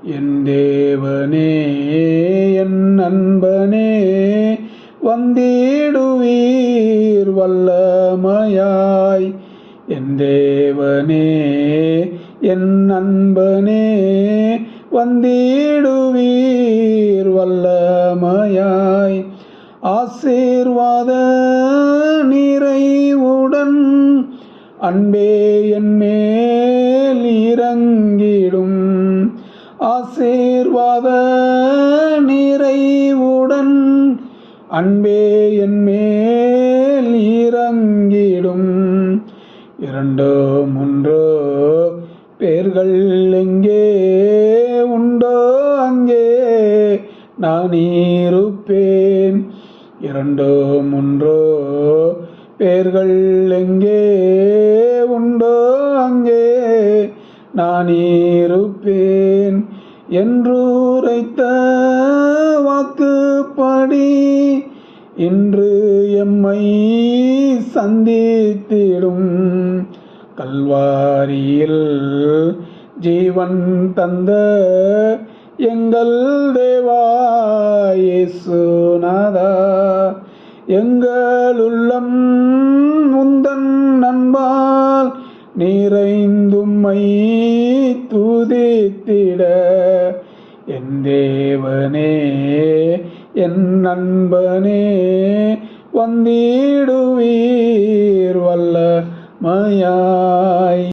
என் தேவனே என் நண்பனே வந்திடுவீர் வல்லமையாய். என் தேவனே என் நண்பனே வந்திடுவீர் வல்லமையாய். ஆசீர்வாத நிறைவுடன் அன்பே என் மேல் இறங்கிடும். ஆசீர்வாத நிறைவுடன் அன்பே என் மேல் இறங்கிடும். இரண்டோ மூன்றோ பேர்கள் எங்கே உண்டோ அங்கே நான் இருப்பேன். இரண்டோ மூன்றோ பேர்கள் எங்கே உண்டோ அங்கே நான் இருப்பேன். என்றுரைத்த வாக்குப்படி இன்று எம்மை சந்தித்திடும். கல்வாரியில் ஜீவன் தந்த எங்கள் தேவா இயேசுநாதா, எங்கள் உள்ளம் உந்தன் அன்பால் நிறைந்தும்மை துதித்திட. என் தேவனே என் நண்பனே வந்திடுவீர் வல்லமையாய்.